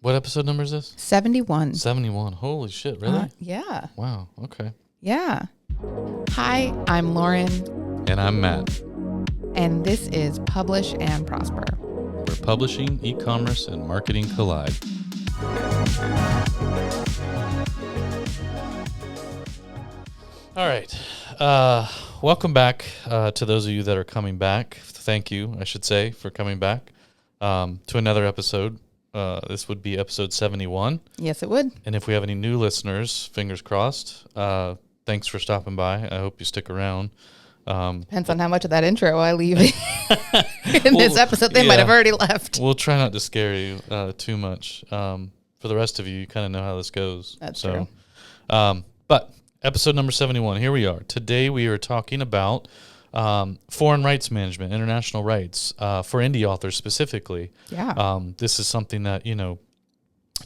What episode number is this? 71. 71. Holy shit, really? Yeah. Wow, okay. Yeah. Hi, I'm Lauren. And I'm Matt. And this is Publish and Prosper, Where publishing, e-commerce, and marketing collide. All right. Welcome back to those of you that are coming back. Thank you, I should say, for coming back to another episode. This would be episode 71. Yes, it would. And if we have any new listeners, fingers crossed, thanks for stopping by. I hope you stick around. Depends on how much of that intro I leave in this episode. They might have already left. We'll try not to scare you too much. For the rest of you, you kind of know how this goes. That's true. But episode number 71, here we are. Today we are talking about foreign rights management, international rights, for indie authors specifically. Yeah. This is something that,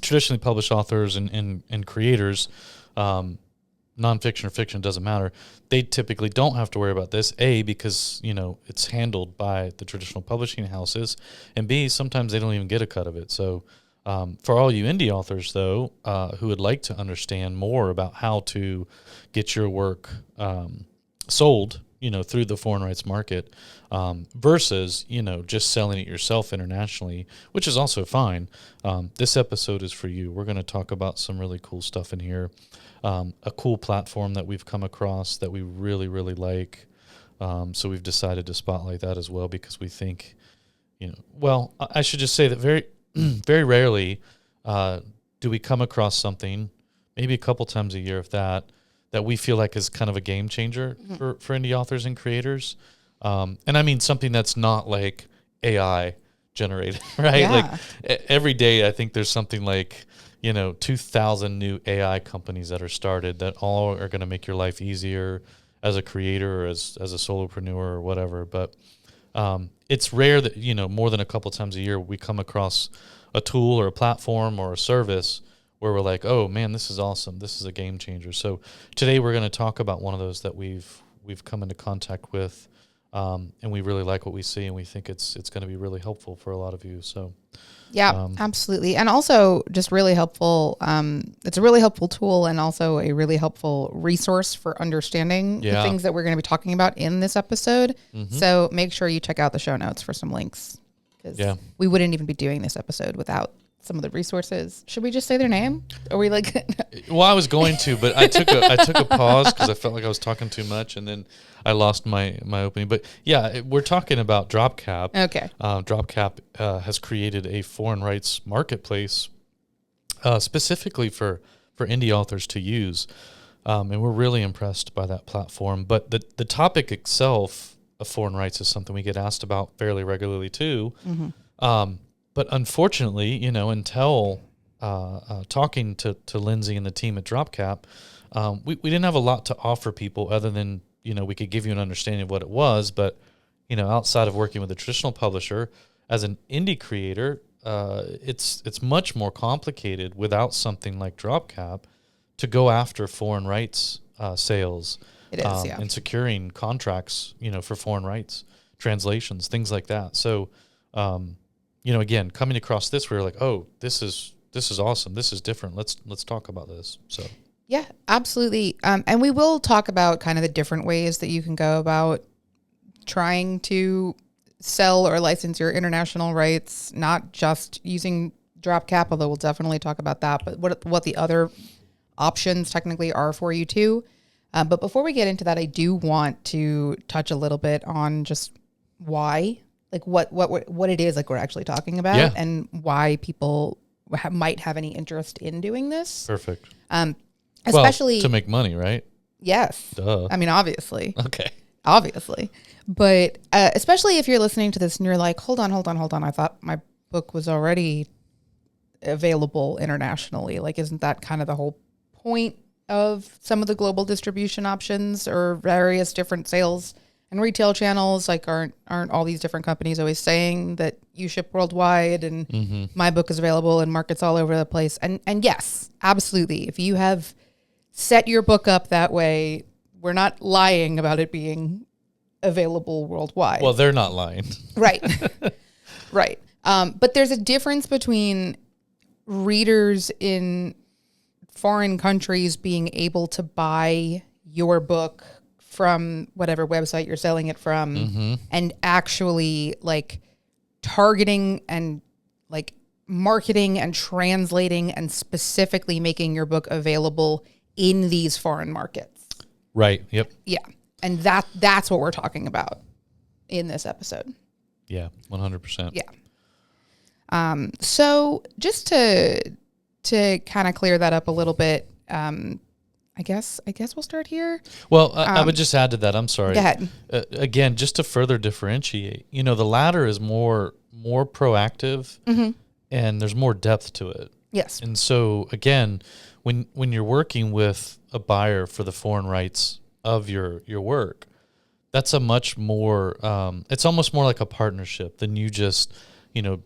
traditionally published authors and creators, nonfiction or fiction, doesn't matter. They typically don't have to worry about this, A, because, it's handled by the traditional publishing houses, and B, sometimes they don't even get a cut of it. So for all you indie authors, though, who would like to understand more about how to get your work sold, through the foreign rights market, versus, just selling it yourself internationally, which is also fine. This episode is for you. We're going to talk about some really cool stuff in here. A cool platform that we've come across that we really, really like. So we've decided to spotlight that as well because we think, I should just say that very, very rarely do we come across something, maybe a couple times a year if that we feel like is kind of a game changer for indie authors and creators. And I mean something that's not like AI generated, right? Yeah. Like every day I think there's something like, 2,000 new AI companies that are started that all are going to make your life easier as a creator or as a solopreneur or whatever. But it's rare that, more than a couple times a year we come across a tool or a platform or a service where we're like, oh man, this is awesome. This is a game changer. So today we're going to talk about one of those that we've come into contact with, and we really like what we see, and we think it's going to be really helpful for a lot of you. So yeah, absolutely. And also just really helpful. It's a really helpful tool and also a really helpful resource for understanding the things that we're going to be talking about in this episode. Mm-hmm. So make sure you check out the show notes for some links, because we wouldn't even be doing this episode without some of the resources. Should we just say their name? Are we like? Well, I was going to, but I took a pause because I felt like I was talking too much, and then I lost my opening. But yeah, we're talking about DropCap. Okay. DropCap has created a foreign rights marketplace specifically for indie authors to use, and we're really impressed by that platform. But the topic itself of foreign rights is something we get asked about fairly regularly too. Mm-hmm. But unfortunately, until talking to Lindsay and the team at DropCap, we didn't have a lot to offer people other than, we could give you an understanding of what it was. But, outside of working with a traditional publisher, as an indie creator, it's much more complicated without something like DropCap to go after foreign rights sales. It is, and securing contracts, for foreign rights, translations, things like that. So, again, coming across this, we were like, oh, this is awesome. This is different. Let's talk about this. So yeah, absolutely. And we will talk about kind of the different ways that you can go about trying to sell or license your international rights, not just using DropCap, although we'll definitely talk about that, but what the other options technically are for you too. But before we get into that, I do want to touch a little bit on just why, like what it is like we're actually talking about, and why people might have any interest in doing this. Perfect. Especially to make money, right? Yes. Duh. I mean, obviously. Okay. Obviously. But especially if you're listening to this and you're like, hold on. I thought my book was already available internationally. Like, isn't that kind of the whole point of some of the global distribution options or various different sales and retail channels? Like, aren't all these different companies always saying that you ship worldwide and my book is available in markets all over the place? And yes, absolutely. If you have set your book up that way, we're not lying about it being available worldwide. Well, they're not lying. Right. Right. But there's a difference between readers in foreign countries being able to buy your book from whatever website you're selling it from and actually like targeting and like marketing and translating and specifically making your book available in these foreign markets. Right. Yep. Yeah. And that's what we're talking about in this episode. Yeah. 100%. Yeah. So just to kind of clear that up a little bit, I guess we'll start here. Well, I would just add to that. I'm sorry. Go ahead. Again, just to further differentiate, the latter is more proactive and there's more depth to it. Yes. And so again, when you're working with a buyer for the foreign rights of your work, that's a much more, it's almost more like a partnership than you just,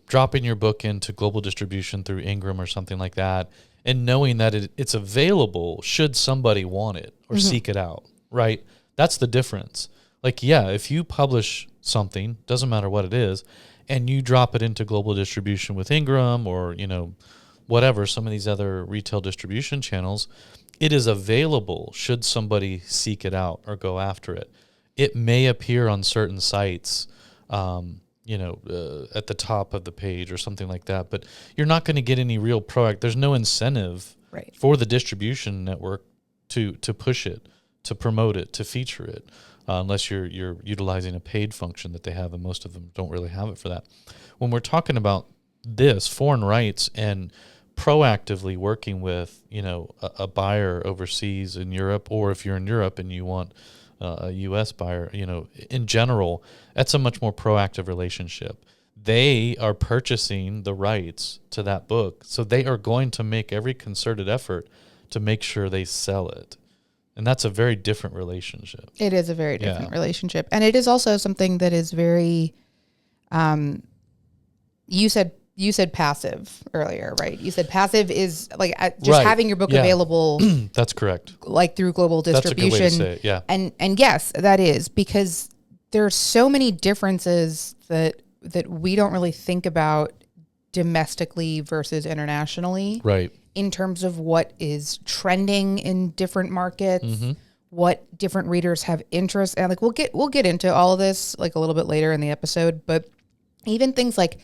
dropping your book into global distribution through Ingram or something like that, and knowing that it's available should somebody want it or seek it out, right? That's the difference. Like, yeah, if you publish something, doesn't matter what it is, and you drop it into global distribution with Ingram or, whatever, some of these other retail distribution channels, it is available should somebody seek it out or go after it. It may appear on certain sites, at the top of the page or something like that, but you're not going to get any real there's no incentive for the distribution network to push it, to promote it, to feature it, unless you're utilizing a paid function that they have, and most of them don't really have it for that. When we're talking about this, foreign rights and proactively working with, a buyer overseas in Europe, or if you're in Europe and you want a U.S. buyer, in general, that's a much more proactive relationship. They are purchasing the rights to that book, so they are going to make every concerted effort to make sure they sell it. And that's a very different relationship. It is a very different relationship. And it is also something that is very, you said passive earlier, right? You said passive is like just having your book available. That's correct. Like through global distribution. That's a good way to say it, yeah. And yes, that is, because there are so many differences that we don't really think about domestically versus internationally. Right. In terms of what is trending in different markets, what different readers have interest, and like we'll get into all of this like a little bit later in the episode, but even things like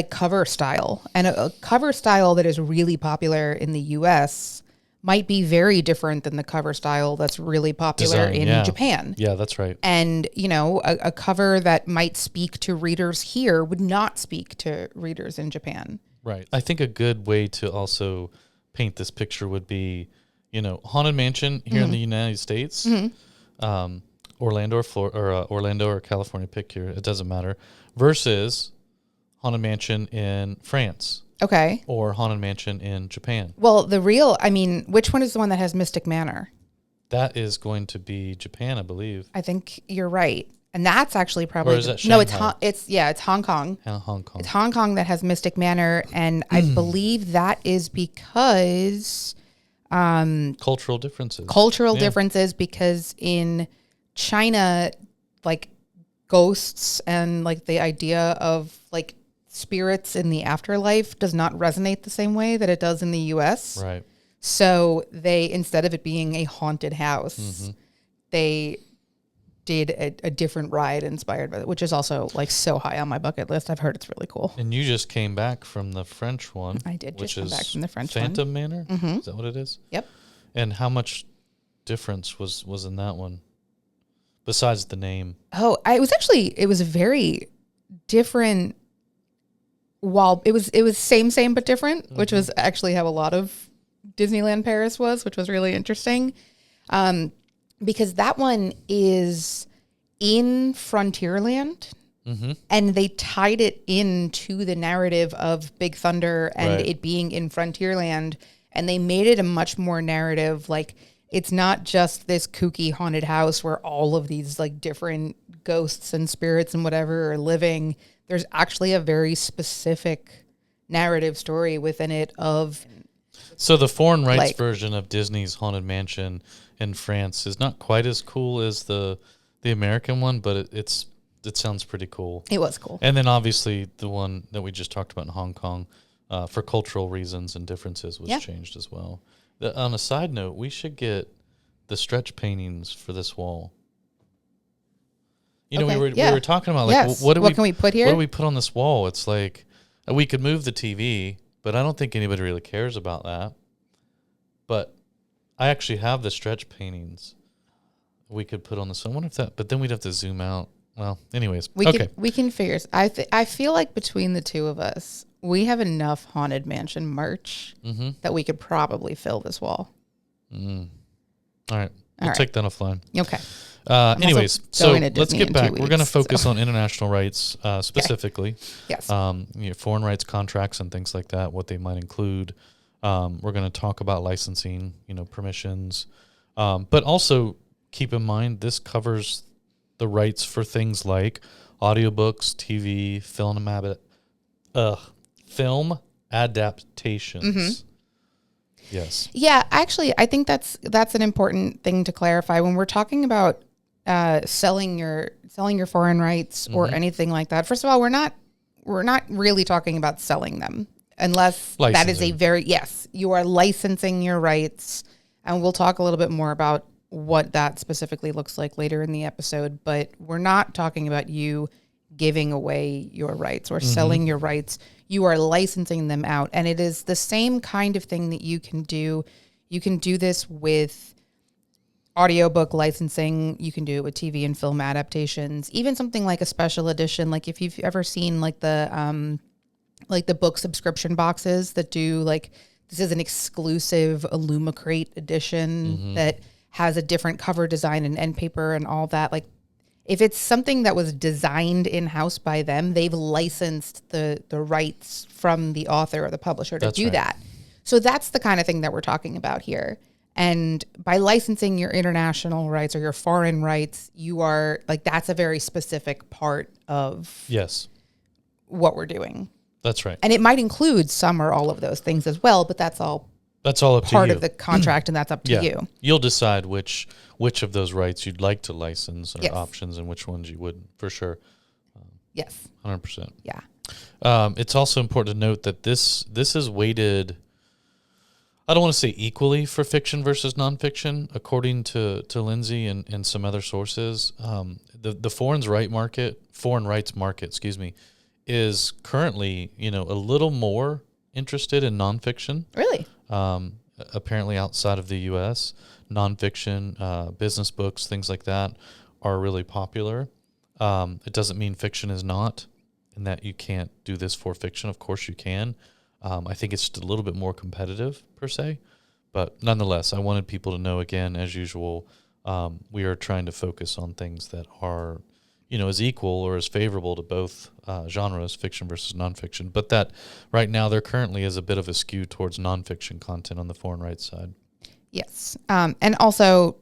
cover style, and a cover style that is really popular in the US might be very different than the cover style that's really popular in Japan. Yeah, that's right. And, a cover that might speak to readers here would not speak to readers in Japan. Right. I think a good way to also paint this picture would be, Haunted Mansion here in the United States, Orlando or California, pick here, it doesn't matter, versus Haunted Mansion in France. Okay. Or Haunted Mansion in Japan. Well, which one is the one that has Mystic Manor? That is going to be Japan, I believe. I think you're right. And that's actually probably... Or is that Shanghai? No, it's Hong Kong. Hong Kong. It's Hong Kong that has Mystic Manor, and I believe that is because... cultural differences. Differences, because in China, like, ghosts and, like, the idea of, like, spirits in the afterlife does not resonate the same way that it does in the US. Right. So they, instead of it being a haunted house, they did a different ride inspired by it, which is also like so high on my bucket list. I've heard it's really cool. And you just came back from the French one. I did just come back from the French Phantom one. Manor? Is that what it is? Yep. And how much difference was in that one besides the name? Oh, it was a very different. While it was same but different, which was actually how a lot of Disneyland Paris was, which was really interesting. Because that one is in Frontierland, and they tied it into the narrative of Big Thunder and it being in Frontierland, and they made it a much more narrative. Like, it's not just this kooky haunted house where all of these like different ghosts and spirits and whatever are living. There's actually a very specific narrative story within it of... So the foreign rights version of Disney's Haunted Mansion in France is not quite as cool as the American one, but it sounds pretty cool. It was cool. And then obviously the one that we just talked about in Hong Kong, for cultural reasons and differences was changed as well. On a side note, we should get the stretch paintings for this wall. You know, we were talking about like what can we put here? What do we put on this wall? It's like we could move the TV, but I don't think anybody really cares about that. But I actually have the stretch paintings we could put on this. I wonder if that, but then we'd have to zoom out. Well, anyways, we can figure. I feel like between the two of us, we have enough Haunted Mansion merch that we could probably fill this wall. All right, we'll take that offline. Okay. Anyways, so let's get back. We're going to focus on international rights specifically. Yes. Foreign rights contracts and things like that, what they might include. We're going to talk about licensing, permissions. But also keep in mind this covers the rights for things like audiobooks, TV, film adaptations. Yes. Yeah, actually, I think that's an important thing to clarify when we're talking about selling your foreign rights or anything like that. First of all, we're not really talking about selling them unless that is you are licensing your rights, and we'll talk a little bit more about what that specifically looks like later in the episode, but we're not talking about you giving away your rights or selling your rights. You are licensing them out, and it is the same kind of thing that you can do. You can do this with audiobook licensing. You can do it with TV and film adaptations, even something like a special edition. Like if you've ever seen like the book subscription boxes that do like, this is an exclusive Illumicrate edition that has a different cover design and end paper and all that. Like if it's something that was designed in-house by them, they've licensed the rights from the author or the publisher to do that. So that's the kind of thing that we're talking about here. And by licensing your international rights or your foreign rights, you are like, that's a very specific part of what we're doing. That's right. And it might include some or all of those things as well, but that's all up to you. Part of the contract, and that's up to you. You'll decide which of those rights you'd like to license or options, and which ones you would, for sure. Yes. 100%. Yeah. It's also important to note that this is weighted, I don't want to say equally for fiction versus nonfiction, according to Lindsay and some other sources. The foreign rights market, is currently, a little more interested in nonfiction. Really? Apparently outside of the U.S., nonfiction, business books, things like that are really popular. It doesn't mean fiction is not, and that you can't do this for fiction. Of course you can. I think it's just a little bit more competitive per se, but nonetheless, I wanted people to know, again, as usual, we are trying to focus on things that are, as equal or as favorable to both genres, fiction versus nonfiction, but that right now there currently is a bit of a skew towards nonfiction content on the foreign rights side. Yes. And also,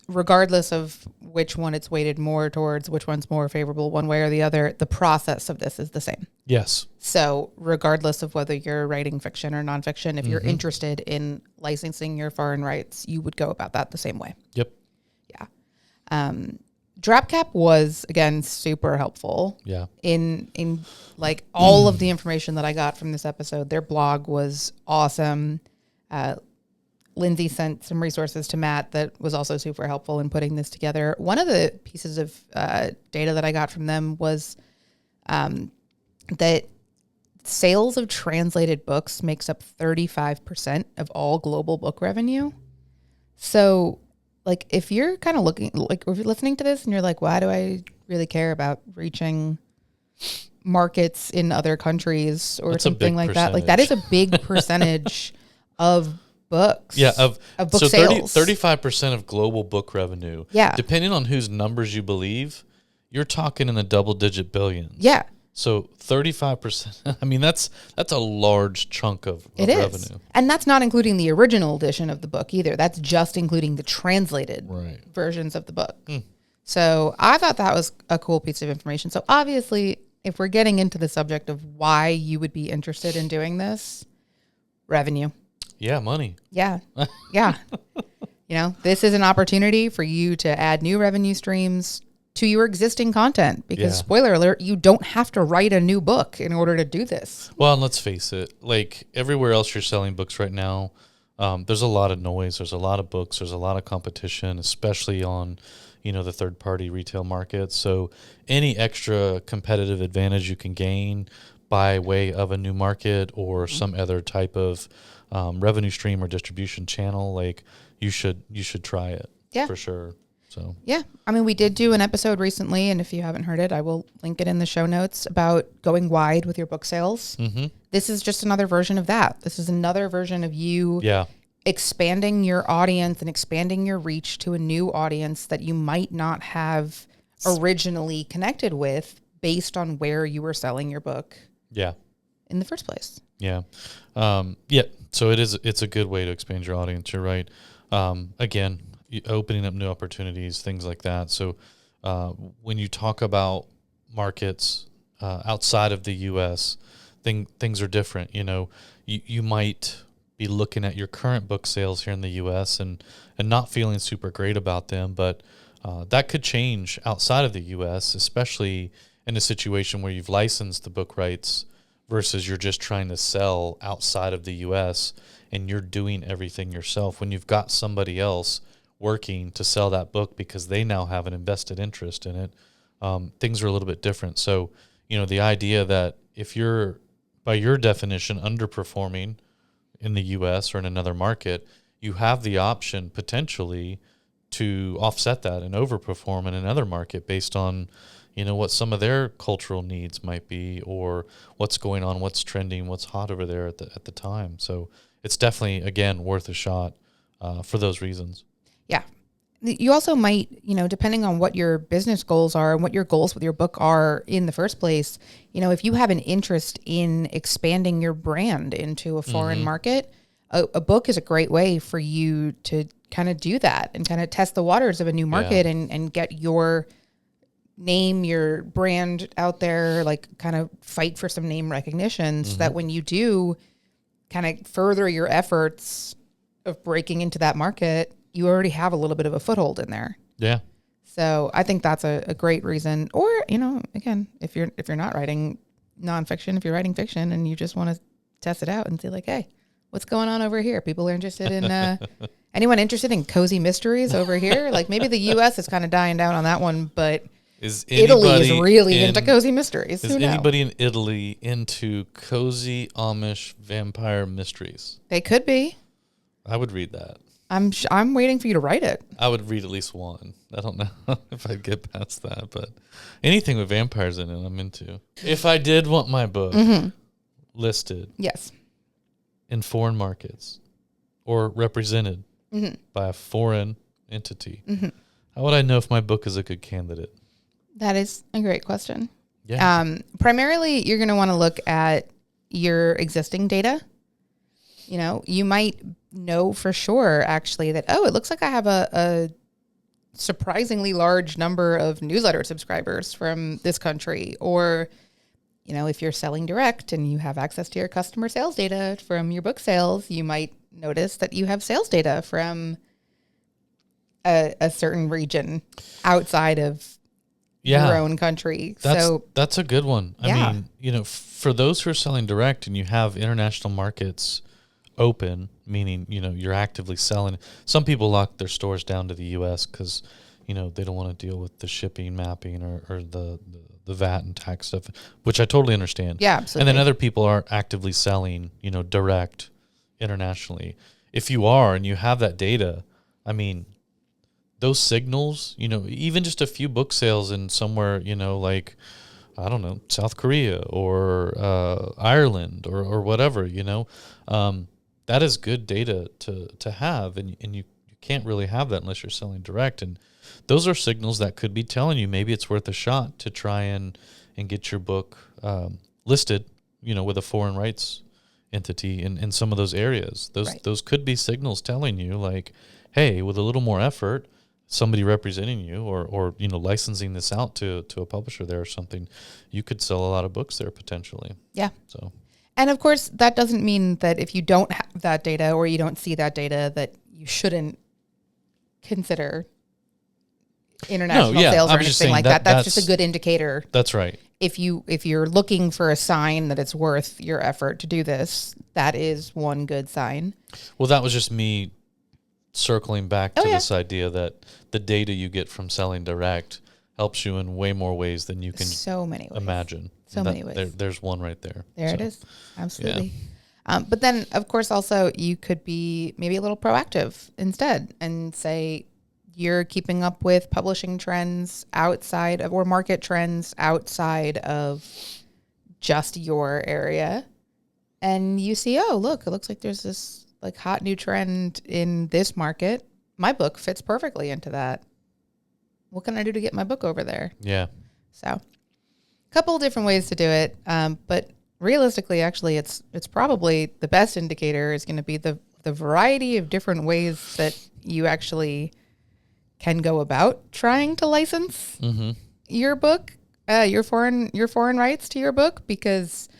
regardless of which one it's weighted more towards, which one's more favorable one way or the other, the process of this is the same. Yes. So regardless of whether you're writing fiction or nonfiction, if you're interested in licensing your foreign rights, you would go about that the same way. Yep. Yeah. DropCap was, again, super helpful. Yeah. In like all of the information that I got from this episode. Their blog was awesome. Lindsay sent some resources to Matt that was also super helpful in putting this together. One of the pieces of data that I got from them was that sales of translated books makes up 35% of all global book revenue. So, like, if you're kind of looking, like, if you're listening to this and you're like, why do I really care about reaching markets in other countries or something like that? Like, that is a big percentage of books. Yeah, of book sales. 35% of global book revenue. Yeah. Depending on whose numbers you believe, you're talking in the double-digit billions. Yeah. So 35%, I mean, that's a large chunk of revenue. And that's not including the original edition of the book either. That's just including the translated versions of the book. So I thought that was a cool piece of information. So obviously, if we're getting into the subject of why you would be interested in doing this, revenue. Yeah, money. Yeah. Yeah. This is an opportunity for you to add new revenue streams to your existing content, because Yeah. spoiler alert, you don't have to write a new book in order to do this. Well, and let's face it, like everywhere else you're selling books right now, there's a lot of noise. There's a lot of books. There's a lot of competition, especially on, the third-party retail market. So any extra competitive advantage you can gain by way of a new market or some other type of revenue stream or distribution channel, like you should try it. Yeah. For sure. So Yeah. I mean, we did do an episode recently, and if you haven't heard it, I will link it in the show notes, about going wide with your book sales. mm-hmm. This is just another version of that. This is another version of you expanding your audience and expanding your reach to a new audience that you might not have originally connected with based on where you were selling your book. Yeah. In the first place. Yeah. So it's a good way to expand your audience. You're right. Again, opening up new opportunities, things like that. So when you talk about markets outside of the U.S., things are different. You might be looking at your current book sales here in the U.S. and not feeling super great about them, but that could change outside of the U.S., especially in a situation where you've licensed the book rights versus you're just trying to sell outside of the U.S. and you're doing everything yourself. When you've got somebody else working to sell that book because they now have an invested interest in it, things are a little bit different. So, the idea that if you're, by your definition, underperforming in the U.S. or in another market, you have the option potentially to offset that and overperform in another market based on, what some of their cultural needs might be, or what's going on, what's trending, what's hot over there at the time. So it's definitely, again, worth a shot for those reasons. Yeah. You also might, depending on what your business goals are and what your goals with your book are in the first place, if you have an interest in expanding your brand into a foreign market, a book is a great way for you to kind of do that and kind of test the waters of a new market and get your name, your brand out there, like kind of fight for some name recognition so that when you do kind of further your efforts of breaking into that market, you already have a little bit of a foothold in there. Yeah. So I think that's a great reason. Or, again, if you're not writing nonfiction, if you're writing fiction and you just want to test it out and see like, hey, what's going on over here? People are interested in, anyone interested in cozy mysteries over here? Like maybe the U.S. is kind of dying down on that one, but Italy is really into cozy mysteries. Is anybody in Italy into cozy Amish vampire mysteries? They could be. I would read that. I'm waiting for you to write it. I would read at least one. I don't know if I'd get past that, but anything with vampires in it, I'm into. If I did want my book listed, yes, in foreign markets or represented by a foreign entity, how would I know if my book is a good candidate? That is a great question. Yeah. Primarily, you're going to want to look at your existing data. You might know for sure, actually, that, it looks like I have a surprisingly large number of newsletter subscribers from this country. Or, if you're selling direct and you have access to your customer sales data from your book sales, you might notice that you have sales data from a certain region outside of your own country. That's a good one. I mean, for those who are selling direct and you have international markets open, meaning, you're actively selling. Some people lock their stores down to the U.S. because, they don't want to deal with the shipping, mapping, or the VAT and tax stuff, which I totally understand. Yeah, absolutely. And then other people are actively selling, direct internationally. If you are and you have that data, I mean, those signals, even just a few book sales in somewhere, like, I don't know, South Korea or Ireland or whatever, that is good data to have. And you can't really have that unless you're selling direct. And those are signals that could be telling you maybe it's worth a shot to try and get your book listed, with a foreign rights entity in some of those areas. Those could be signals telling you like, hey, with a little more effort, somebody representing you or licensing this out to a publisher there or something, you could sell a lot of books there potentially. Yeah. So, and of course, that doesn't mean that if you don't have that data or you don't see that data that you shouldn't consider international No, yeah, sales I or was just anything saying like that. That's that's just a good indicator. That's right. If you're looking for a sign that it's worth your effort to do this, that is one good sign. Well, that was just me circling back to yeah. this idea that the data you get from selling direct helps you in way more ways than you can So many ways. imagine. So many ways. There's one right there. There it is. Absolutely. But then, of course, also you could be maybe a little proactive instead and say you're keeping up with publishing trends outside of, or market trends outside of just your area. And you see, oh, look, it looks like there's this like hot new trend in this market. My book fits perfectly into that. What can I do to get my book over there? Yeah. So a couple of different ways to do it. But realistically, actually, it's probably the best indicator is going to be the variety of different ways that you actually can go about trying to license your book, your foreign rights to your book, because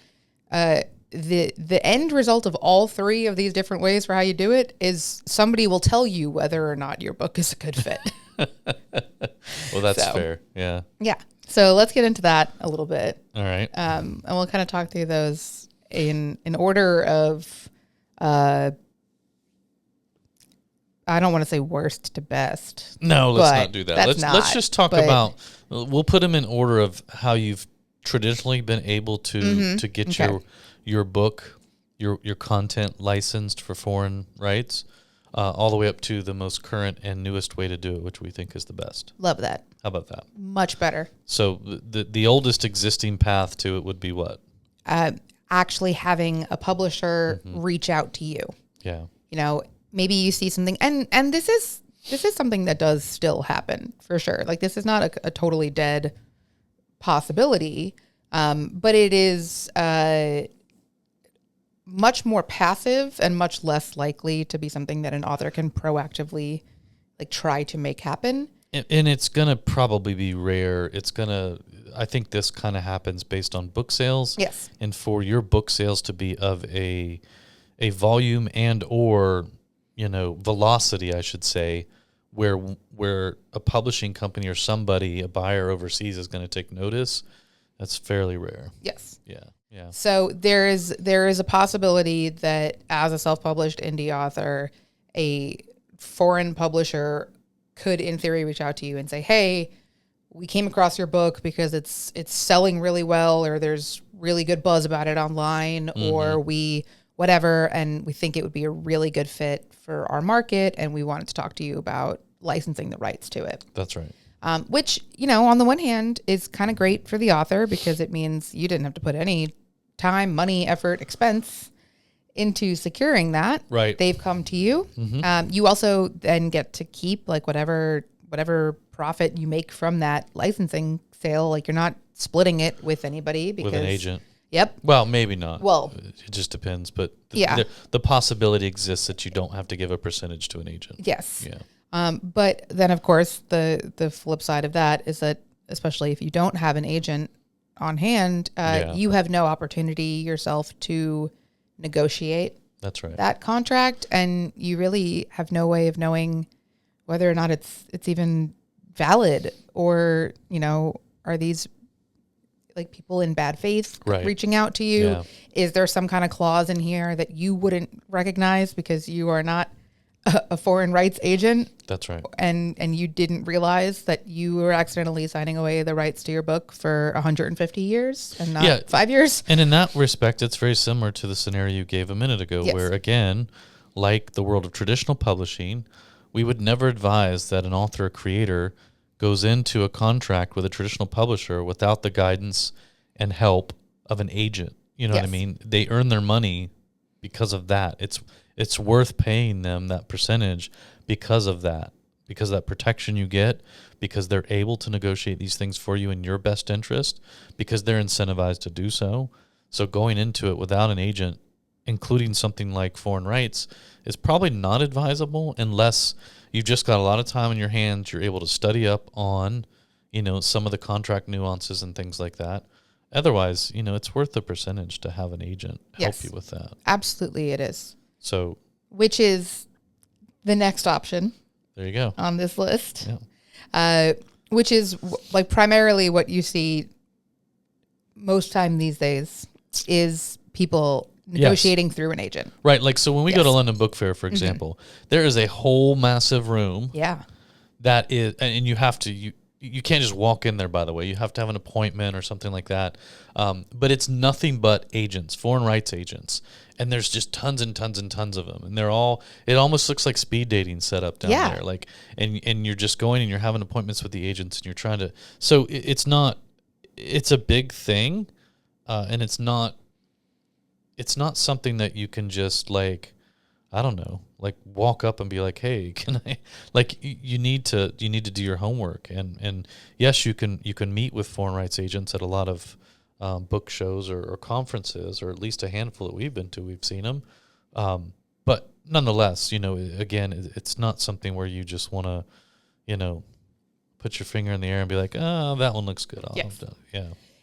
the end result of all three of these different ways for how you do it is somebody will tell you whether or not your book is a good fit. Well, that's fair. Yeah. Yeah. So let's get into that a little bit. All right. And we'll kind of talk through those in order of, I don't want to say worst to best. No, let's not do that. Let's just talk but about, we'll put them in order of how you've traditionally been able to get your book, your content licensed for foreign rights, all the way up to the most current and newest way to do it, which we think is the best. Love that. How about that? Much better. So the oldest existing path to it would be what? Actually having a publisher reach out to you. Yeah. You know, maybe you see something, and this is something that does still happen for sure. Like, this is not a totally dead possibility, but it is much more passive and much less likely to be something that an author can proactively like try to make happen. And it's going to probably be rare. I think this kind of happens based on book sales. Yes. And for your book sales to be of a volume and or, velocity, I should say, where a publishing company or somebody, a buyer overseas is going to take notice, that's fairly rare. Yes. Yeah. Yeah. So there is a possibility that as a self-published indie author, a foreign publisher could, in theory, reach out to you and say, "Hey, we came across your book because it's selling really well, or there's really good buzz about it online, or we whatever, and we think it would be a really good fit for our market, and we wanted to talk to you about licensing the rights to it." That's right. Which, on the one hand is kind of great for the author because it means you didn't have to put any time, money, effort, expense into securing that. Right. They've come to you. You also then get to keep like whatever profit you make from that licensing sale. Like, you're not splitting it with anybody because with an agent. Yep. Well, maybe not. Well, it just depends. But yeah, the possibility exists that you don't have to give a percentage to an agent. Yes. Yeah. But then, of course, the flip side of that is that, especially if you don't have an agent on hand, you have no opportunity yourself to negotiate That's right. that contract, and you really have no way of knowing whether or not it's even valid, or are these like people in bad faith reaching out to you? Yeah. Is there some kind of clause in here that you wouldn't recognize because you are not a foreign rights agent? That's right. And you didn't realize that you were accidentally signing away the rights to your book for 150 years and not 5 years. And in that respect, it's very similar to the scenario you gave a minute ago, where, again, like the world of traditional publishing, we would never advise that an author or creator goes into a contract with a traditional publisher without the guidance and help of an agent. You know what I mean? They earn their money because of that. It's worth paying them that percentage because of that protection you get, because they're able to negotiate these things for you in your best interest, because they're incentivized to do so. So going into it without an agent, including something like foreign rights, is probably not advisable unless you've just got a lot of time in your hands. You're able to study up on, some of the contract nuances and things like that. Otherwise, it's worth the percentage to have an agent help you with that. Absolutely, it is. So, which is the next option. There you go. On this list. Yeah. which is like primarily what you see most time these days is people negotiating through an agent. Right. Like, so when we go to London Book Fair, for example, there is a whole massive room. Yeah. That is, and you have to, you can't just walk in there, by the way. You have to have an appointment or something like that. But it's nothing but agents, foreign rights agents. And there's just tons and tons and tons of them. And they're all, it almost looks like speed dating set up down there. Like, and you're just going and you're having appointments with the agents and you're trying to, so it's not, it's a big thing. And it's not something that you can just like, I don't know, like walk up and be like, hey, can I, like you need to do your homework. And yes, you can meet with foreign rights agents at a lot of book shows or conferences, or at least a handful that we've been to, we've seen them. But nonetheless, again, it's not something where you just want to, put your finger in the air and be like, oh, that one looks good.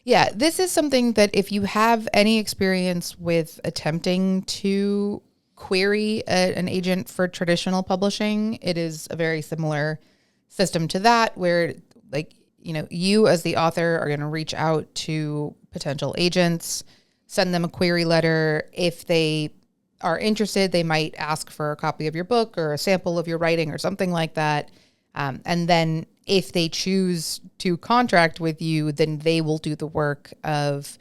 Yeah, this is something that if you have any experience with attempting to query an agent for traditional publishing, it is a very similar system to that, where like, you as the author are going to reach out to potential agents, send them a query letter. If they are interested, they might ask for a copy of your book or a sample of your writing or something like that. And then if they choose to contract with you, then they will do the work of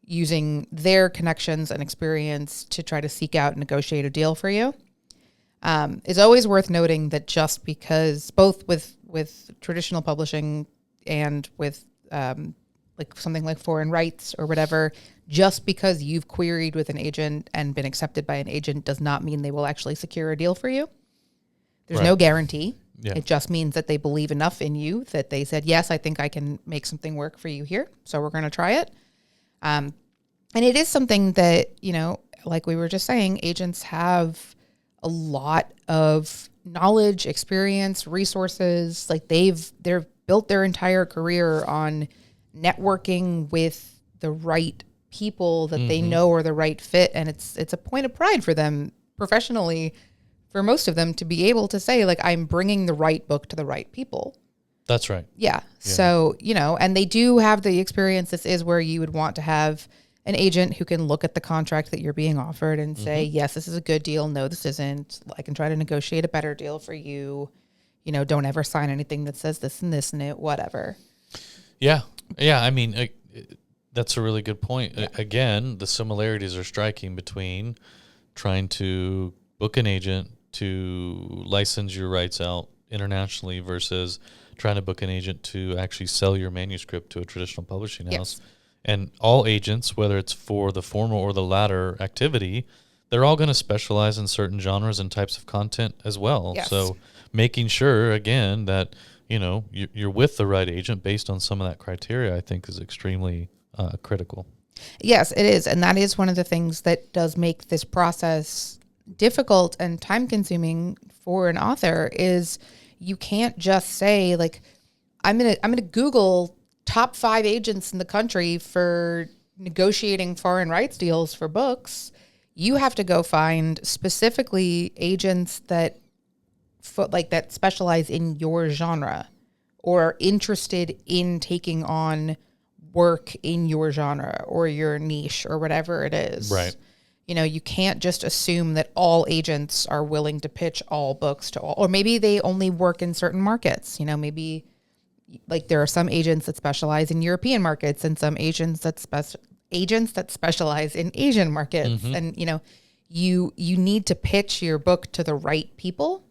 using their connections and experience to try to seek out and negotiate a deal for you. It's always worth noting that just because both with traditional publishing and with like something like foreign rights or whatever, just because you've queried with an agent and been accepted by an agent does not mean they will actually secure a deal for you. There's no guarantee. Yeah. It just means that they believe enough in you that they said, yes, I think I can make something work for you here. So we're going to try it. And it is something that, like we were just saying, agents have a lot of knowledge, experience, resources. Like they've built their entire career on networking with the right people that they know are the right fit. And it's a point of pride for them professionally, for most of them, to be able to say, like, I'm bringing the right book to the right people. That's right. Yeah. So, and they do have the experience. This is where you would want to have an agent who can look at the contract that you're being offered and say, yes, this is a good deal. No, this isn't. I can try to negotiate a better deal for you. Don't ever sign anything that says this and this and it, whatever. Yeah. Yeah. I mean, that's a really good point. Yeah. Again, the similarities are striking between trying to book an agent to license your rights out internationally versus trying to book an agent to actually sell your manuscript to a traditional publishing house. Yes. And all agents, whether it's for the former or the latter activity, they're all going to specialize in certain genres and types of content as well. Yes. So making sure, again, that you're with the right agent based on some of that criteria, I think, is extremely critical. Yes, it is. And that is one of the things that does make this process difficult and time consuming for an author. Is you can't just say, like, I'm gonna Google top 5 agents in the country for negotiating foreign rights deals for books. You have to go find specifically agents that specialize in your genre or are interested in taking on work in your genre or your niche or whatever it is. Right. You can't just assume that all agents are willing to pitch all books to all, or maybe they only work in certain markets. Maybe like there are some agents that specialize in European markets and some agents that specialize in Asian markets. And, you need to pitch your book to the right people.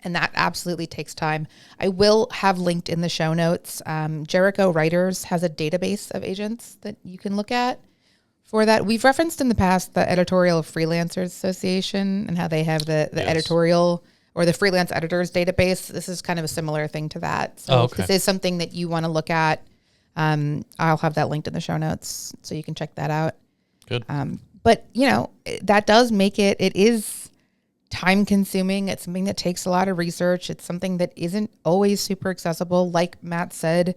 And that absolutely takes time. I will have linked in the show notes. Jericho Writers has a database of agents that you can look at for that. We've referenced in the past the Editorial Freelancers Association and how they have the yes. editorial or the freelance editors database. This is kind of a similar thing to that. So if this is something that you want to look at, I'll have that linked in the show notes so you can check that out. Good. But, that does make it is time consuming. It's something that takes a lot of research. It's something that isn't always super accessible. Like Matt said,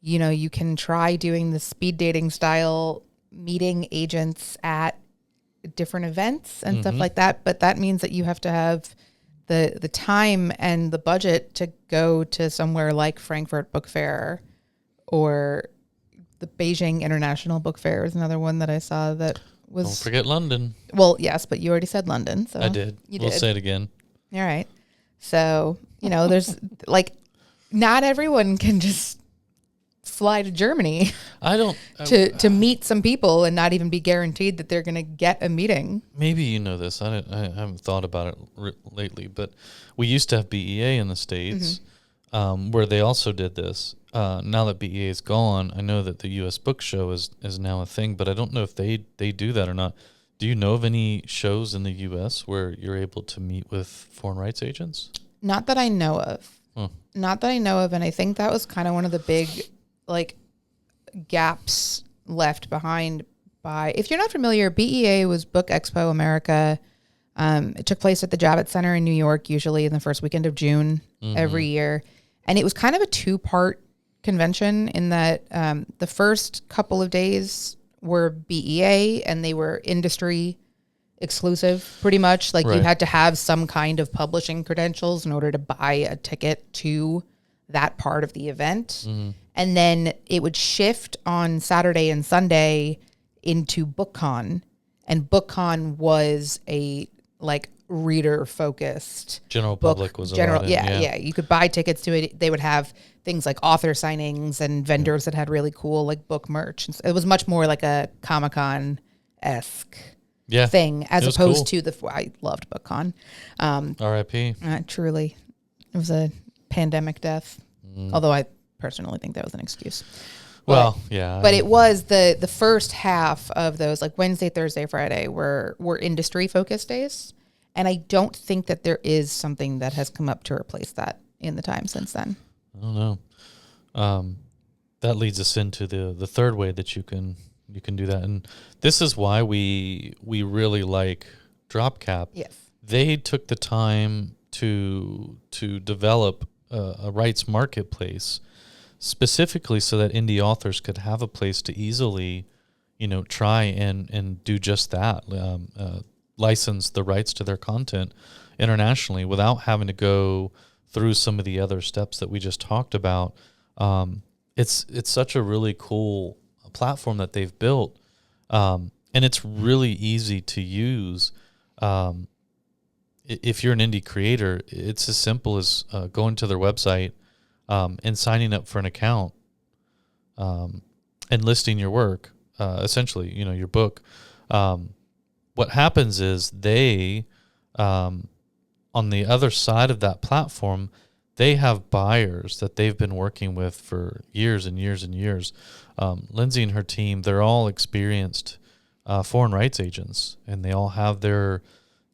you can try doing the speed dating style, meeting agents at different events and stuff like that. But that means that you have to have the time and the budget to go to somewhere like Frankfurt Book Fair, or the Beijing International Book Fair is another one that I saw that was. Don't forget London. Well, yes, but you already said London, so I did. We'll say it again. All right. So, there's like, not everyone can just fly to Germany to meet some people and not even be guaranteed that they're going to get a meeting. Maybe you know this. I haven't thought about it lately, but we used to have BEA in the States, where they also did this. Now that BEA is gone, I know that the U.S. Book Show is now a thing, but I don't know if they do that or not. Do you know of any shows in the U.S. where you're able to meet with foreign rights agents? Not that I know of. Not that I know of, and I think that was kind of one of the big, like, gaps left behind by. If you're not familiar, BEA was Book Expo America. It took place at the Javits Center in New York, usually in the first weekend of June every year, and it was kind of a two-part convention in that the first couple of days were BEA, and they were industry exclusive, pretty much. Like, you had to have some kind of publishing credentials in order to buy a ticket to that part of the event. And then it would shift on Saturday and Sunday into BookCon, and BookCon was a like reader focused general public was general. Yeah. You could buy tickets to it. They would have things like author signings and vendors that had really cool like book merch. And so it was much more like a Comic-Con-esque thing, as opposed to I loved BookCon. R.I.P. Truly, it was a pandemic death. Although I personally think that was an excuse. Well, yeah. But it was the first half of those, like Wednesday, Thursday, Friday, were industry focused days. And I don't think that there is something that has come up to replace that in the time since then. I don't know. That leads us into the third way that you can do that. And this is why we really like DropCap. Yes. They took the time to develop a rights marketplace specifically so that indie authors could have a place to easily, try and do just that, license the rights to their content internationally without having to go through some of the other steps that we just talked about. It's such a really cool platform that they've built, and it's really easy to use. If you're an indie creator, it's as simple as going to their website and signing up for an account and listing your work, essentially, your book. What happens is they, on the other side of that platform, they have buyers that they've been working with for years and years and years. Lindsay and her team, they're all experienced foreign rights agents, and they all have their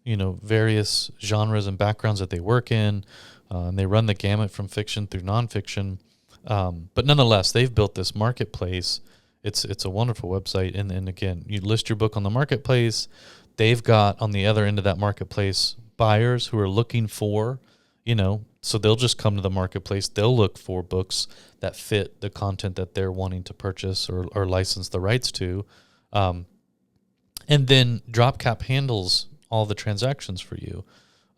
various genres and backgrounds that they work in, and they run the gamut from fiction through nonfiction. But nonetheless, they've built this marketplace. It's a wonderful website. And again, you list your book on the marketplace. They've got on the other end of that marketplace buyers who are looking for, so they'll just come to the marketplace. They'll look for books that fit the content that they're wanting to purchase or license the rights to. And then DropCap handles all the transactions for you.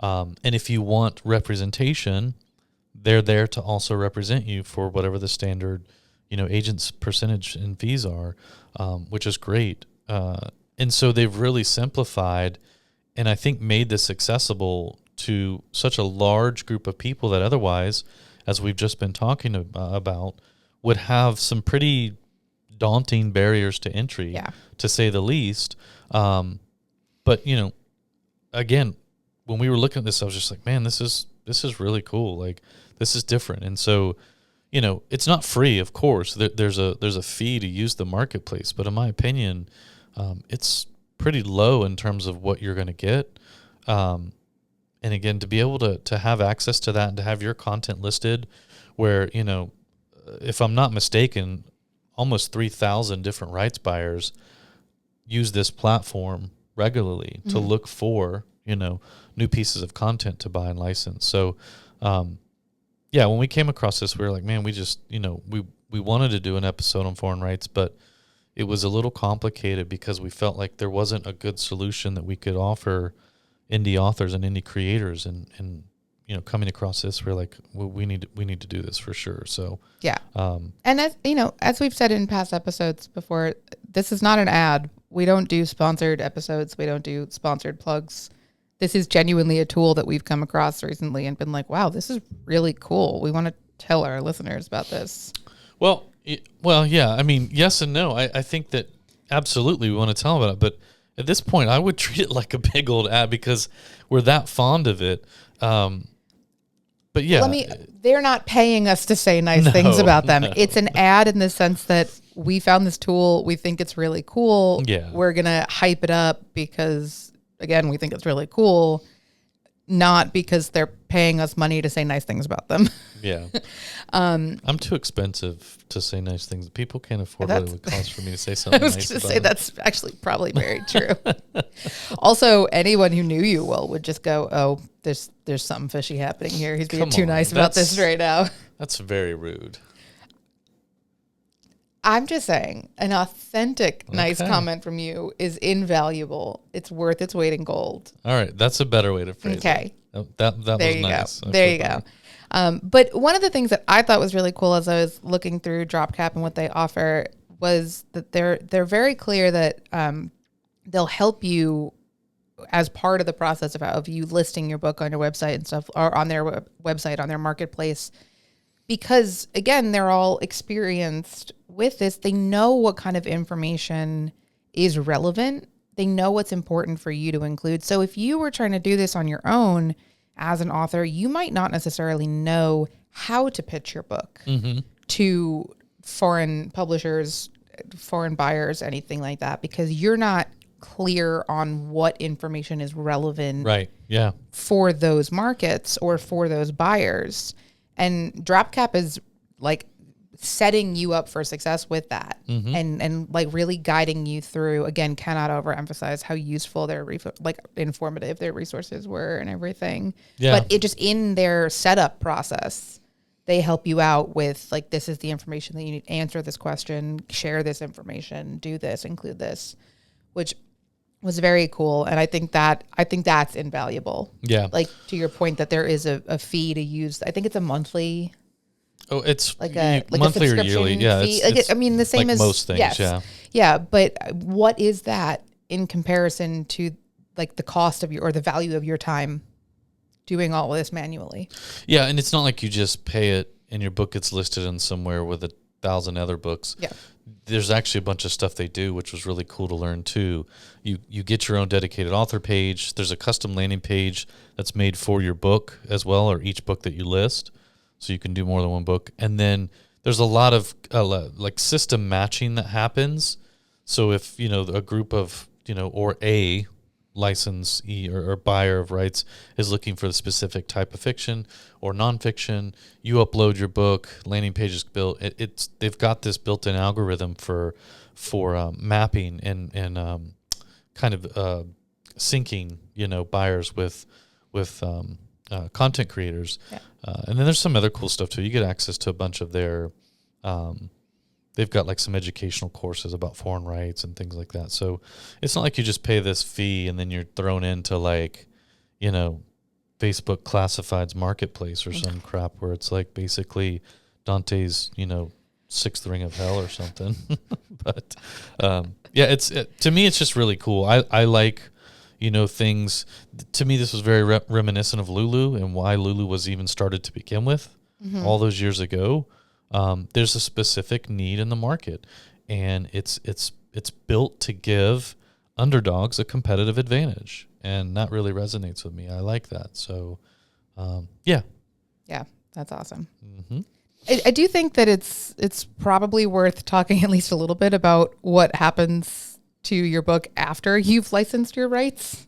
And if you want representation, they're there to also represent you for whatever the standard, agent's percentage and fees are, which is great. And so they've really simplified and I think made this accessible to such a large group of people that otherwise, as we've just been talking about, would have some pretty daunting barriers to entry, to say the least. But, again, when we were looking at this, I was just like, man, this is really cool. Like, this is different. And so, it's not free, of course. There's a fee to use the marketplace, but in my opinion, it's pretty low in terms of what you're going to get. And again, to be able to have access to that and to have your content listed where, if I'm not mistaken, almost 3,000 different rights buyers use this platform regularly to look for, new pieces of content to buy and license. So, when we came across this, we were like, man, we just, we wanted to do an episode on foreign rights, but it was a little complicated because we felt like there wasn't a good solution that we could offer indie authors and indie creators, and coming across this, we're like, well, we need to do this for sure. So yeah. And as we've said in past episodes before, this is not an ad. We don't do sponsored episodes. We don't do sponsored plugs. This is genuinely a tool that we've come across recently and been like, wow, this is really cool. We want to tell our listeners about this. Well, yeah. I mean, yes and no. I think that absolutely we want to tell about it, but at this point, I would treat it like a big old ad because we're that fond of it. But yeah, they're not paying us to say nice things about them. No. It's an ad in the sense that we found this tool. We think it's really cool. Yeah. We're going to hype it up because, again, we think it's really cool, not because they're paying us money to say nice things about them. Yeah. I'm too expensive to say nice things. People can't afford what it would cost for me to say something nice. I was going to say that's actually probably very true. Also, anyone who knew you well would just go, oh, there's something fishy happening here. He's being too nice about this right now. That's very rude. I'm just saying, an authentic, nice comment from you is invaluable. It's worth its weight in gold. All right. That's a better way to phrase it. Okay. That was nice. There you go. But one of the things that I thought was really cool as I was looking through DropCap and what they offer was that they're very clear that they'll help you as part of the process of you listing your book on your website and stuff, or on their website, on their marketplace. Because, again, they're all experienced with this. They know what kind of information is relevant. They know what's important for you to include. So if you were trying to do this on your own as an author, you might not necessarily know how to pitch your book to foreign publishers, foreign buyers, anything like that, because you're not clear on what information is relevant for those markets or for those buyers. And DropCap is like setting you up for success with that and like really guiding you through. Again, cannot overemphasize how useful their informative their resources were and everything. Yeah. But it just in their setup process, they help you out with like, this is the information that you need, answer this question, share this information, do this, include this, which was very cool. And I think that's invaluable. Yeah. Like to your point that there is a fee to use. I think it's a monthly. Oh, it's like a monthly or yearly. Yeah. It's the same like as most things. Yes. Yeah. Yeah. But what is that in comparison to like the cost of or the value of your time doing all of this manually? Yeah. And it's not like you just pay it and your book gets listed in somewhere with 1,000 other books. Yeah. There's actually a bunch of stuff they do, which was really cool to learn too. You get your own dedicated author page. There's a custom landing page that's made for your book as well, or each book that you list. So you can do more than one book. And then there's a lot of like system matching that happens. So if, a group of, or a licensee or buyer of rights is looking for the specific type of fiction or nonfiction, you upload your book, landing page is built. They've got this built-in algorithm for mapping and kind of syncing, buyers with content creators. Yeah. And then there's some other cool stuff too. You get access to a bunch of their they've got like some educational courses about foreign rights and things like that. So it's not like you just pay this fee and then you're thrown into like, Facebook Classifieds Marketplace or some crap where it's like basically Dante's, Sixth Ring of Hell or something. But to me, it's just really cool. I like, things. To me, this was very reminiscent of Lulu and why Lulu was even started to begin with all those years ago. There's a specific need in the market, and it's built to give underdogs a competitive advantage, and that really resonates with me. I like that. So, yeah, that's awesome. I do think that it's probably worth talking at least a little bit about what happens to your book after you've licensed your rights.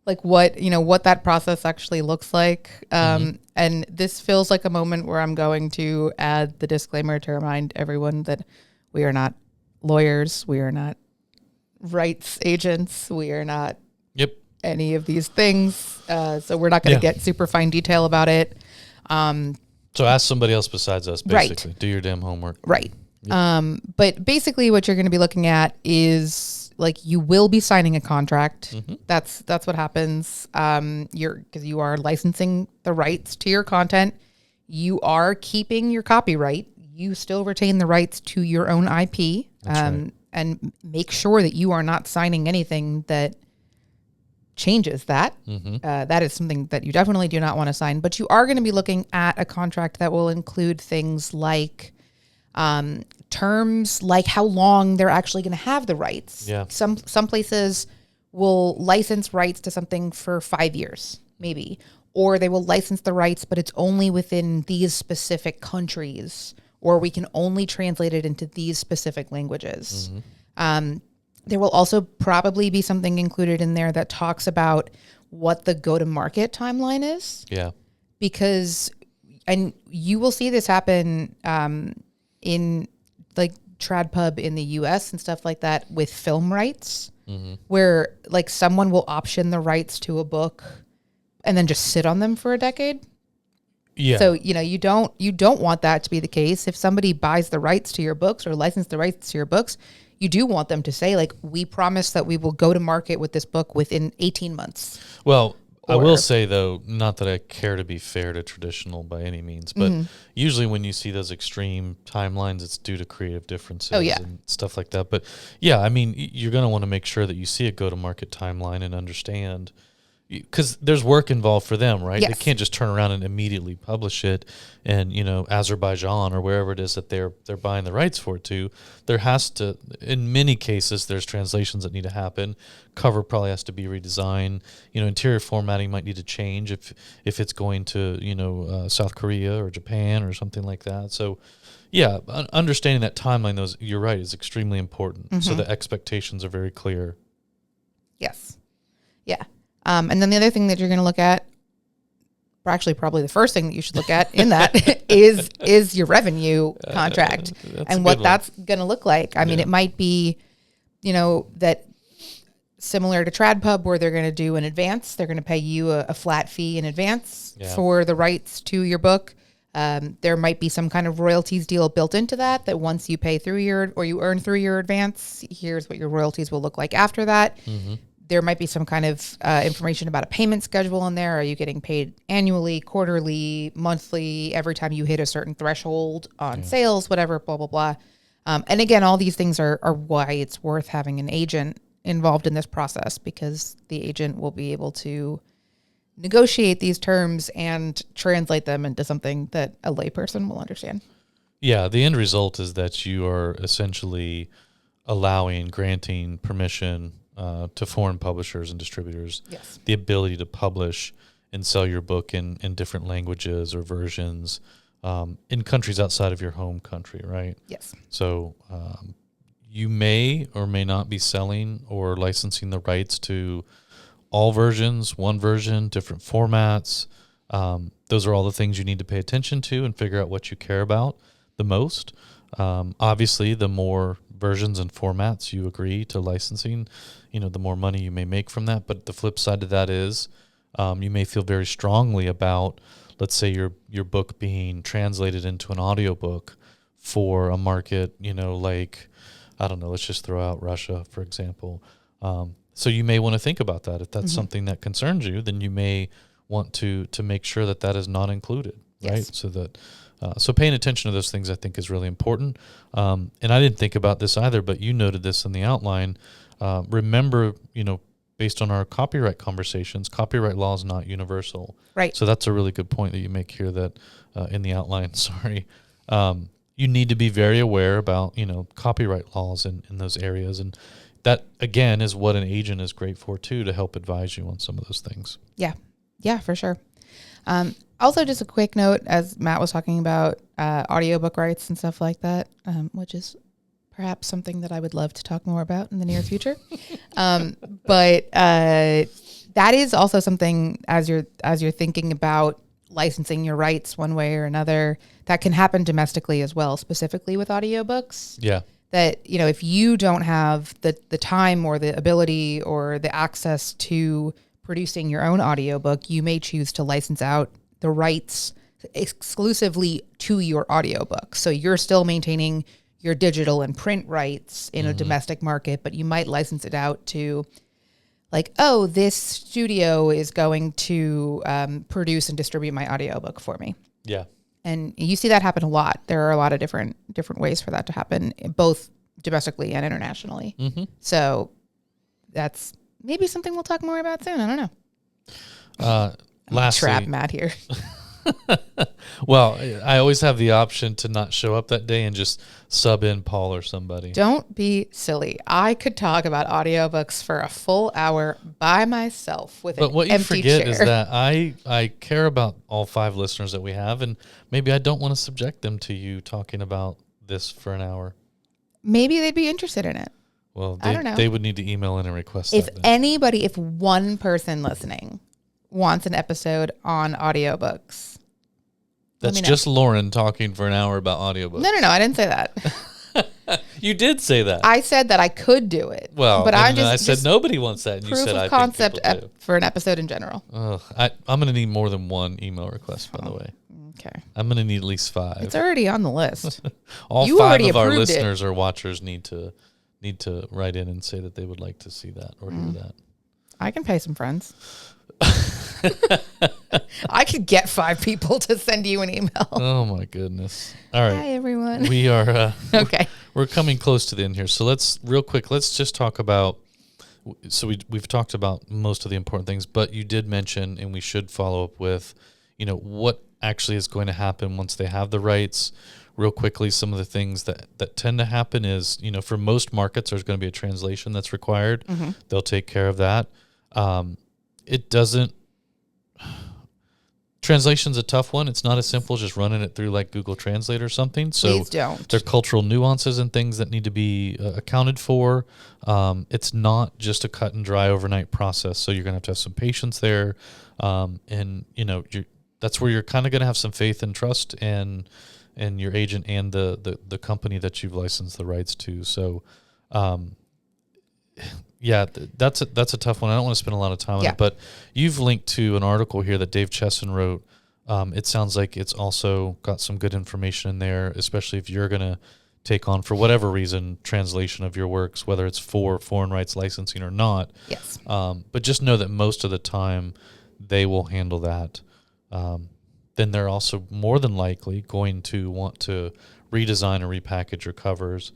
Like what that process actually looks like. And this feels like a moment where I'm going to add the disclaimer to remind everyone that we are not lawyers. We are not rights agents. We are not any of these things. So we're not going to get super fine detail about it. So ask somebody else besides us, basically. Right. Do your damn homework. Right. But basically what you're going to be looking at is like you will be signing a contract. That's what happens. Because you are licensing the rights to your content. You are keeping your copyright. You still retain the rights to your own IP. Right. And make sure that you are not signing anything that changes that. That is something that you definitely do not want to sign. But you are going to be looking at a contract that will include things like terms, like how long they're actually going to have the rights. Yeah. Some places will license rights to something for 5 years, maybe, or they will license the rights, but it's only within these specific countries, or we can only translate it into these specific languages. There will also probably be something included in there that talks about what the go-to-market timeline is. Yeah. Because, and you will see this happen in like TradPub in the US and stuff like that with film rights, where like someone will option the rights to a book and then just sit on them for a decade. Yeah. So, you don't want that to be the case. If somebody buys the rights to your books or license the rights to your books, you do want them to say, like, we promise that we will go to market with this book within 18 months. Well, I will say, though, not that I care to be fair to traditional by any means, but usually when you see those extreme timelines, it's due to creative differences and stuff like that. But yeah, I mean, you're going to want to make sure that you see a go-to-market timeline and understand, because there's work involved for them, right? Yes. They can't just turn around and immediately publish it, and Azerbaijan or wherever it is that they're buying the rights for it to. There has to, in many cases, there's translations that need to happen. Cover probably has to be redesigned. Interior formatting might need to change if it's going to South Korea or Japan or something like that. So, yeah, understanding that timeline, you're right, is extremely important. So the expectations are very clear. Yes. Yeah. And then the other thing that you're going to look at, or actually probably the first thing that you should look at in that is your revenue contract and what that's going to look like. I mean, it might be, that similar to TradPub where they're going to do an advance. They're going to pay you a flat fee in advance for the rights to your book. There might be some kind of royalties deal built into that once you pay through you earn through your advance, here's what your royalties will look like after that. There might be some kind of information about a payment schedule in there. Are you getting paid annually, quarterly, monthly, every time you hit a certain threshold on sales, whatever, blah, blah, blah. And again, all these things are why it's worth having an agent involved in this process, because the agent will be able to negotiate these terms and translate them into something that a layperson will understand. Yeah, the end result is that you are essentially granting permission to foreign publishers and distributors, the ability to publish and sell your book in different languages or versions in countries outside of your home country, right? Yes. So you may or may not be selling or licensing the rights to all versions, one version, different formats. Those are all the things you need to pay attention to and figure out what you care about the most. Obviously, the more versions and formats you agree to licensing, the more money you may make from that. But the flip side of that is you may feel very strongly about, let's say, your book being translated into an audiobook for a market, like, I don't know, let's just throw out Russia, for example. So you may want to think about that. If that's something that concerns you, then you may want to make sure that is not included, right? So that so paying attention to those things, I think, is really important. And I didn't think about this either, but you noted this in the outline. Remember, based on our copyright conversations, copyright law is not universal. Right. So that's a really good point that you make here that in the outline, you need to be very aware about, copyright laws in those areas. And that, again, is what an agent is great for, too, to help advise you on some of those things. Yeah. Yeah, for sure. Also, just a quick note, as Matt was talking about audiobook rights and stuff like that, which is perhaps something that I would love to talk more about in the near future. But that is also something, as you're thinking about licensing your rights one way or another, that can happen domestically as well, specifically with audiobooks. Yeah. That, if you don't have the time or the ability or the access to producing your own audiobook, you may choose to license out the rights exclusively to your audiobook. So you're still maintaining your digital and print rights in a domestic market, but you might license it out to like, oh, this studio is going to produce and distribute my audiobook for me. Yeah. And you see that happen a lot. There are a lot of different ways for that to happen, both domestically and internationally. So that's maybe something we'll talk more about soon. I don't know. Lastly, Trap Matt here. well, I always have the option to not show up that day and just sub in Paul or somebody. Don't be silly. I could talk about audiobooks for a full hour by myself with But an what you empty forget chair. is that I care about all 5 listeners that we have, and maybe I don't want to subject them to you talking about this for an hour. Maybe they'd be interested in it. Well, I don't know. They would need to email in and request If that. anybody, if one person listening wants an episode on audiobooks, That's me know. just Lauren talking for an hour about audiobooks. No, I didn't say that. You did say that. I said that I could do it. Well, but I I'm just, said just nobody wants that, and you proof said I of concept think people do. for an episode in general. I'm going to need more than 1 email request, by the way. Okay. I'm going to need at least 5. It's already on the list. All You 5 already of our approved it. listeners or watchers need to write in and say that they would like to see that or hear that. I can pay some friends. I could get 5 people to send you an email. Oh my goodness! All right, Hi, everyone. we are Okay. We're coming close to the end here, so let's just talk about. So we've talked about most of the important things, but you did mention, and we should follow up with, what actually is going to happen once they have the rights. Real quickly, some of the things that tend to happen is, for most markets, there's going to be a translation that's required. They'll take care of that. It doesn't. Translation's a tough one. It's not as simple as just running it through like Google Translate or something. So Please don't. there are cultural nuances and things that need to be accounted for. It's not just a cut and dry overnight process. So you're going to have some patience there. And that's where you're kind of going to have some faith and trust in your agent and the company that you've licensed the rights to. So, yeah, that's a tough one. I don't want to spend a lot of time on it, but you've linked to an article here that Dave Chesson wrote. It sounds like it's also got some good information in there, especially if you're going to take on, for whatever reason, translation of your works, whether it's for foreign rights licensing or not. Yes. But just know that most of the time they will handle that. Then they're also more than likely going to want to redesign or repackage your covers.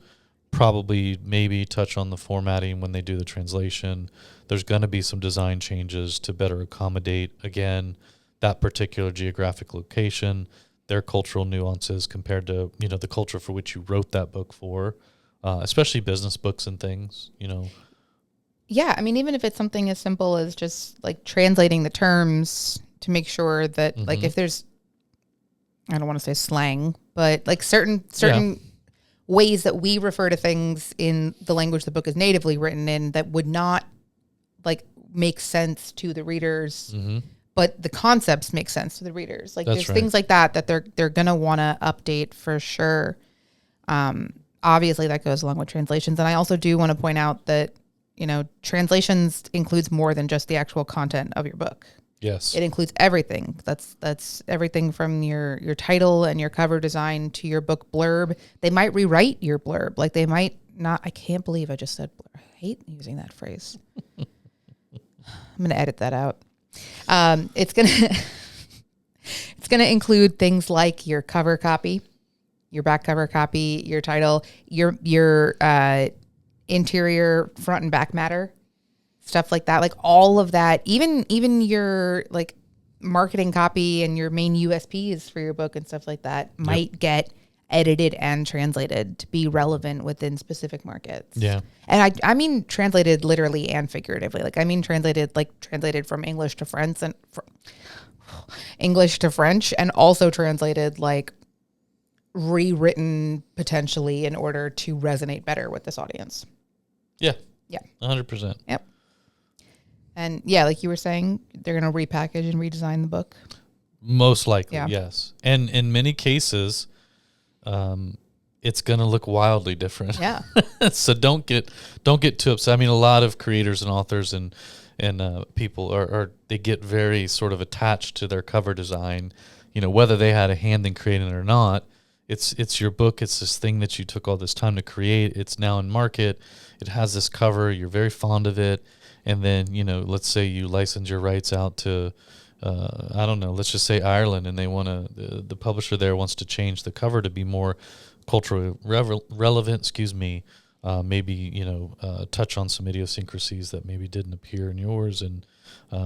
Probably maybe touch on the formatting when they do the translation. There's going to be some design changes to better accommodate, again, that particular geographic location, their cultural nuances compared to, the culture for which you wrote that book for, especially business books and things, Yeah, I mean, even if it's something as simple as just like translating the terms to make sure that like if there's, I don't want to say slang, but like certain ways that we refer to things in the language the book is natively written in that would not like make sense to the readers, but the concepts make sense to the readers. Like there's things like that they're gonna want to update for sure. Obviously that goes along with translations, and I also do want to point out that translations includes more than just the actual content of your book. Yes. It includes everything. That's everything from your title and your cover design to your book blurb. They might rewrite your blurb. Like they might not. I can't believe I just said blurb. I hate using that phrase. I'm going to edit that out. It's going to include things like your cover copy, your back cover copy, your title, your interior front and back matter. Stuff like that, like all of that, even your like marketing copy and your main USPs for your book and stuff like that might get edited and translated to be relevant within specific markets. Yeah. And I mean translated literally and figuratively. Like I mean translated from English to French and English to French, and also translated like rewritten potentially in order to resonate better with this audience. Yeah. Yeah. 100%. Yep. And yeah, like you were saying, they're going to repackage and redesign the book. Most likely, yes. And in many cases, it's going to look wildly different. Yeah. So don't get too upset. I mean, a lot of creators and authors and people are they get very sort of attached to their cover design. Whether they had a hand in creating it or not, it's your book. It's this thing that you took all this time to create. It's now in market. It has this cover. You're very fond of it. And then, you know, let's say you license your rights out to, I don't know, let's just say Ireland, and they want to, the publisher there wants to change the cover to be more culturally relevant, maybe, you know, touch on some idiosyncrasies that maybe didn't appear in yours. And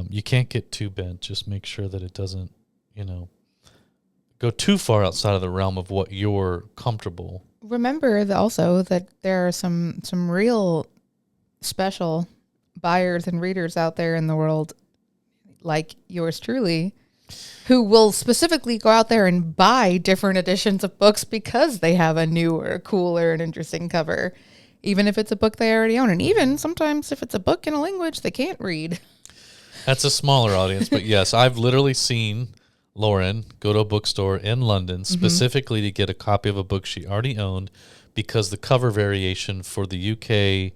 you can't get too bent. Just make sure that it doesn't, you know, go too far outside of the realm of what you're comfortable. Remember also that there are some real special buyers and readers out there in the world, like yours truly, who will specifically go out there and buy different editions of books because they have a newer, cooler, and interesting cover, even if it's a book they already own. And even sometimes if it's a book in a language they can't read. That's a smaller audience, but yes, I've literally seen Lauren go to a bookstore in London specifically to get a copy of a book she already owned because the cover variation for the UK,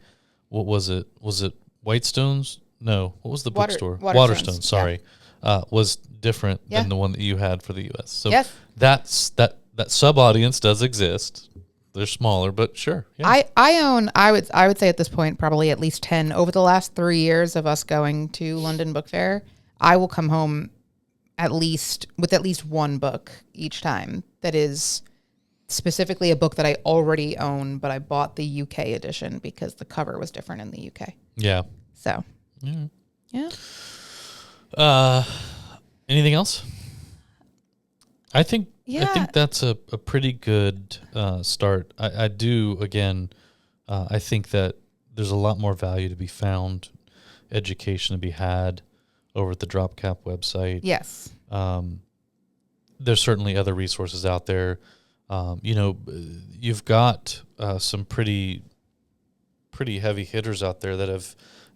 what was it? Was it Whitestones? No. What was the bookstore? Waterstones, sorry. Yeah. Was different than the one that you had for the US. So that's that sub audience does exist. They're smaller, but sure. Yeah. I would say at this point probably at least 10 over the last 3 years of us going to London Book Fair. I will come home with at least one book each time that is specifically a book that I already own, but I bought the UK edition because the cover was different in the UK. Yeah. So, yeah. Anything else? I think that's a pretty good start. I do, again, I think that there's a lot more value to be found, education to be had over at the DropCap website. Yes. There's certainly other resources out there. You know, you've got some pretty heavy hitters out there that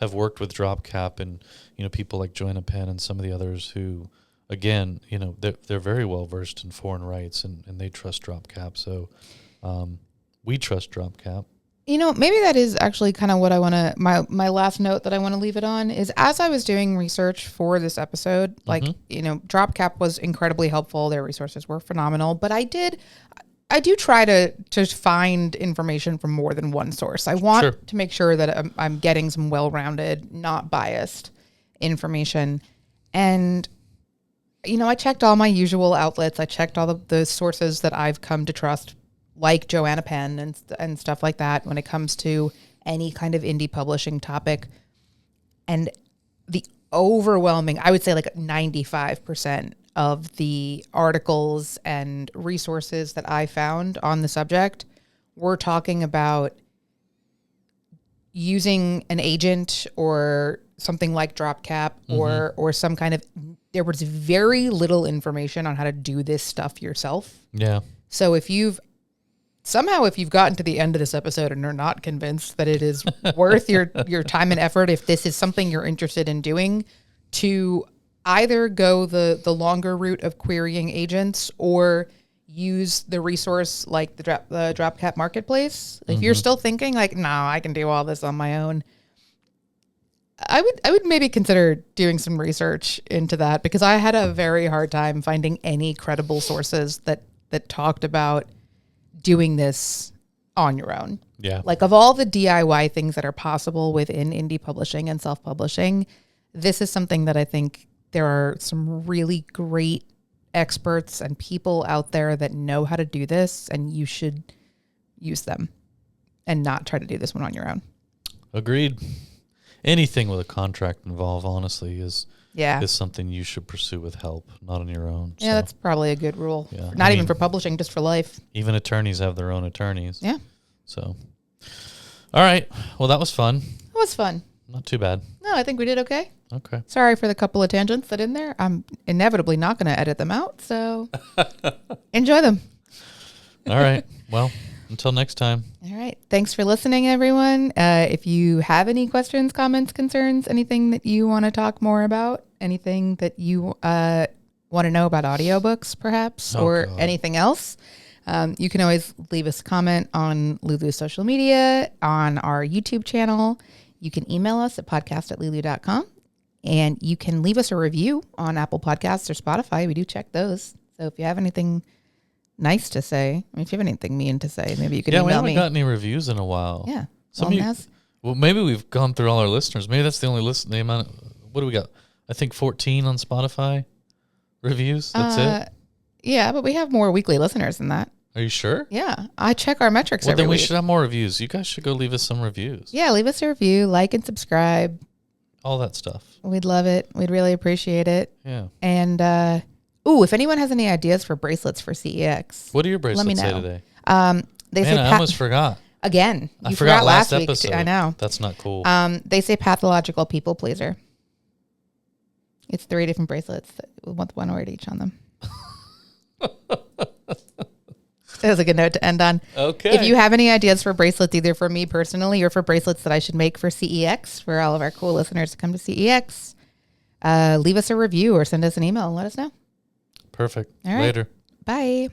have worked with DropCap, and, you know, people like Joanna Penn and some of the others who, again, you know, they're very well versed in foreign rights, and they trust DropCap. So we trust DropCap. You know, maybe that is actually kind of what I want to, my last note that I want to leave it on is, as I was doing research for this episode, like, you know, DropCap was incredibly helpful. Their resources were phenomenal, but I do try to find information from more than one source. I want to make sure that I'm getting some well-rounded, not biased information. And, you know, I checked all my usual outlets. I checked all the sources that I've come to trust, like Joanna Penn and stuff like that when it comes to any kind of indie publishing topic. And the overwhelming, I would say like 95% of the articles and resources that I found on the subject were talking about using an agent or something like DropCap or some kind of, there was very little information on how to do this stuff yourself. Yeah. So if you've gotten to the end of this episode and are not convinced that it is worth your time and effort, if this is something you're interested in doing, to either go the longer route of querying agents or use the resource like the DropCap marketplace. If you're still thinking like, no, I can do all this on my own, I would maybe consider doing some research into that, because I had a very hard time finding any credible sources that talked about doing this on your own. Yeah. Like, of all the DIY things that are possible within indie publishing and self-publishing, this is something that I think there are some really great experts and people out there that know how to do this, and you should use them and not try to do this one on your own. Agreed. Anything with a contract involved, honestly, is something you should pursue with help, not on your own. Yeah, so that's probably a good rule. Yeah. Not even for publishing, just for life. Even attorneys have their own attorneys. Yeah. So, all right. Well, that was fun. It was fun. Not too bad. No, I think we did okay. Okay. Sorry for the couple of tangents that in there. I'm inevitably not going to edit them out, so enjoy them. All right. Well, until next time. All right. Thanks for listening, everyone. If you have any questions, comments, concerns, anything that you want to talk more about, anything that you want to know about audiobooks, perhaps, or anything else, you can always leave us a comment on Lulu's social media, on our YouTube channel. You can email us at podcast@lulu.com, and you can leave us a review on Apple Podcasts or Spotify. We do check those. So if you have anything nice to say. I mean, if you have anything mean to say, maybe you could Yeah, we email haven't me. got any reviews in a while. Yeah. Some of you, well, maybe we've gone through all our listeners. Maybe that's the only the amount. What do we got? I think 14 on Spotify reviews. That's it. Yeah, but we have more weekly listeners than that. Are you sure? Yeah, I check our metrics Well, every then we week. should have more reviews. You guys should go leave us some reviews. Yeah, leave us a review, like and subscribe. All that stuff. We'd love it. We'd really appreciate it. Yeah. And if anyone has any ideas for bracelets for CEX, What do your bracelets let me say know. today? They say Man, I almost forgot. again. I You forgot last week. episode. I know. That's not cool. They say pathological people pleaser. It's 3 different bracelets with one word each on them. That was a good note to end on. Okay. If you have any ideas for bracelets, either for me personally or for bracelets that I should make for CEX, for all of our cool listeners to come to CEX, leave us a review or send us an email and let us know. Perfect. All right. Later. Bye.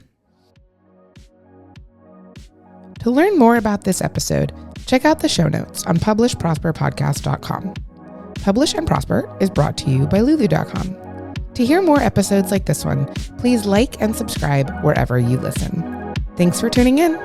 To learn more about this episode, check out the show notes on publishprosperpodcast.com. Publish and Prosper is brought to you by Lulu.com. To hear more episodes like this one, please like and subscribe wherever you listen. Thanks for tuning in.